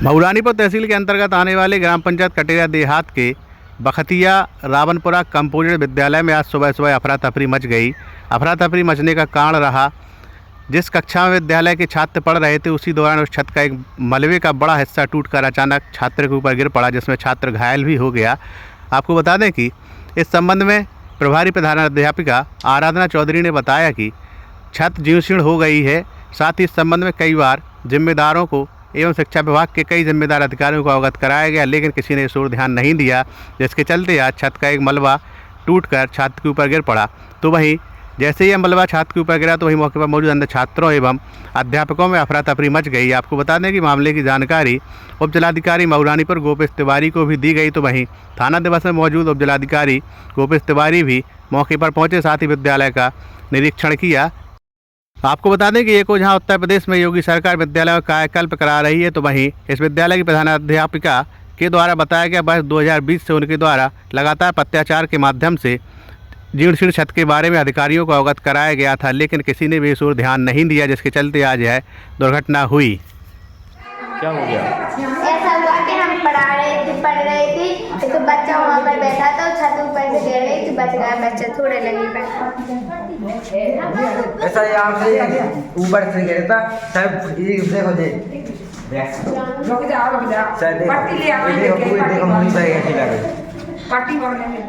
मऊरानीपुर तहसील के अंतर्गत आने वाले ग्राम पंचायत कटेरा देहात के बखतिया रावनपुरा कंपोजिट विद्यालय में आज सुबह सुबह अफरा तफरी मच गई। अफरा तफरी मचने का कारण रहा, जिस कक्षा में विद्यालय के छात्र पढ़ रहे थे उसी दौरान उस छत का एक मलबे का बड़ा हिस्सा टूटकर अचानक छात्र के ऊपर गिर पड़ा, जिसमें छात्र घायल भी हो गया। आपको बता दें कि इस संबंध में प्रभारी प्रधानाध्यापिका आराधना चौधरी ने बताया कि छत जीर्ण हो गई है। साथ ही इस संबंध में कई बार जिम्मेदारों को एवं शिक्षा विभाग के कई जिम्मेदार अधिकारियों को अवगत कराया गया, लेकिन किसी ने इस ओर ध्यान नहीं दिया, जिसके चलते आज छत का एक मलबा टूटकर छात्र के ऊपर गिर पड़ा। तो वहीं जैसे ही यह मलबा छात्र के ऊपर गिरा तो वहीं मौके पर मौजूद अन्य छात्रों एवं अध्यापकों में अफरा तफरी मच गई। आपको बता दें कि मामले की जानकारी उप जिलाधिकारी मऊरानीपुर गोपेश तिवारी को भी दी गई। तो वहीं थाना दिवस में मौजूद उप जिलाधिकारी गोपेश तिवारी भी मौके पर पहुंचे, साथ ही विद्यालय का निरीक्षण किया। आपको बता दें कि एक ओर जहाँ उत्तर प्रदेश में योगी सरकार विद्यालय का कायाकल्प करा रही है, तो वहीं इस विद्यालय की प्रधानाध्यापिका के द्वारा बताया गया वर्ष 2020 से उनके द्वारा लगातार पत्राचार के माध्यम से जीर्ण छत के बारे में अधिकारियों को अवगत कराया गया था, लेकिन किसी ने भी इस ओर ध्यान नहीं दिया, जिसके चलते आज यह दुर्घटना हुई। क्या हो गया? ऐसा हुआ कि हम पढ़ रहे थे तो बच्चा वहाँ पर बैठा था, छत ऊपर से गिर गई तो बच गया बच्चा, थोड़े लगी पर ऐसा यहाँ से ऊपर से गिरा था सब। ये देखो दे रुक जा पट्टी ले आओ, देखो मुझे बैग पट्टी बोलने में।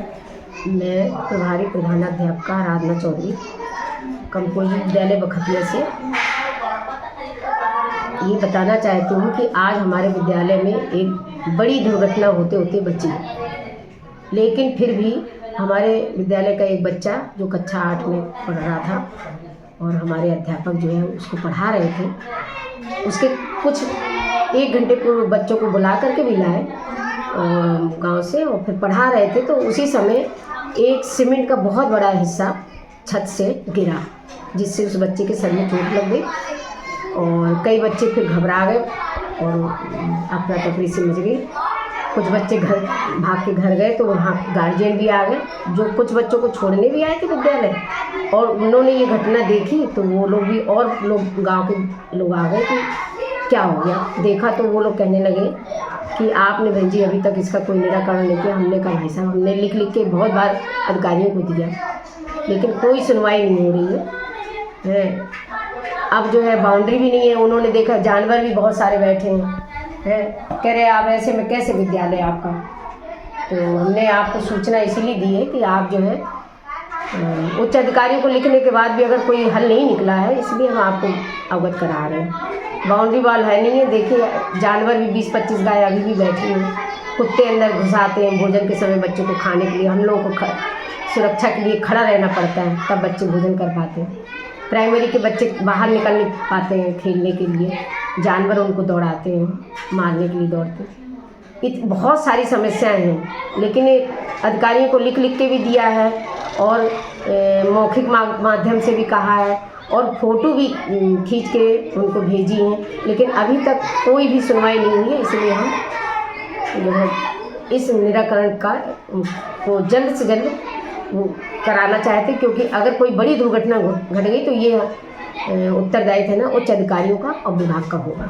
मैं प्रभारी प्रधानाध्यापिका आराधना चौधरी कंपोजिट विद्यालय बखतिया से ये बताना चाहती हूँ कि आज हमारे विद्यालय में एक बड़ी दुर्घटना होते होते बची, लेकिन फिर भी हमारे विद्यालय का एक बच्चा जो कक्षा 8 में पढ़ रहा था और हमारे अध्यापक जो है उसको पढ़ा रहे थे, उसके कुछ 1 घंटे पूर्व बच्चों को बुला करके भी लाए गांव से और फिर पढ़ा रहे थे। तो उसी समय एक सीमेंट का बहुत बड़ा हिस्सा छत से गिरा, जिससे उस बच्चे के सर में चोट लग गई और कई बच्चे फिर घबरा गए और अफरा तफरी से मच गई। कुछ बच्चे घर भाग के घर गए तो वहाँ गार्जियन भी आ गए, जो कुछ बच्चों को छोड़ने भी आए थे विद्यालय, और उन्होंने ये घटना देखी तो वो लोग भी और लोग गांव के लोग आ गए कि क्या हो गया। देखा तो वो लोग कहने लगे कि आपने बहन जी अभी तक इसका कोई निराकरण नहीं किया। हमने कहा भाई साहब हमने लिख के बहुत बार अधिकारियों को दिया, लेकिन कोई सुनवाई नहीं हो रही है। अब जो है बाउंड्री भी नहीं है, उन्होंने देखा जानवर भी बहुत सारे बैठे हैं, कह रहे आप ऐसे में कैसे विद्यालय आपका। तो हमने आपको सूचना इसीलिए दी है कि आप जो है उच्च अधिकारियों को लिखने के बाद भी अगर कोई हल नहीं निकला है, इसलिए हम आपको अवगत करा रहे हैं। बाउंड्री वॉल है नहीं है, देखिए जानवर भी 20-25 गाय अभी भी बैठी हैं, कुत्ते अंदर घुसाते हैं भोजन के समय बच्चों को खाने के लिए। हम लोगों को सुरक्षा के लिए खड़ा रहना पड़ता है, तब बच्चे भोजन कर पाते हैं। प्राइमरी के बच्चे बाहर निकल नहीं पाते हैं खेलने के लिए, जानवर उनको दौड़ाते हैं, मारने के लिए दौड़ते हैं। बहुत सारी समस्याएं हैं, लेकिन अधिकारियों को लिख के भी दिया है और मौखिक माध्यम से भी कहा है और फोटो भी खींच के उनको भेजी हैं, लेकिन अभी तक कोई भी सुनवाई नहीं हुई है। इसलिए हम जो है इस निराकरण का को जल्द से जल्द कराना चाहते, क्योंकि अगर कोई बड़ी दुर्घटना घट गई तो ये उत्तरदायित्व है ना उच्च अधिकारियों का और विभाग का होगा।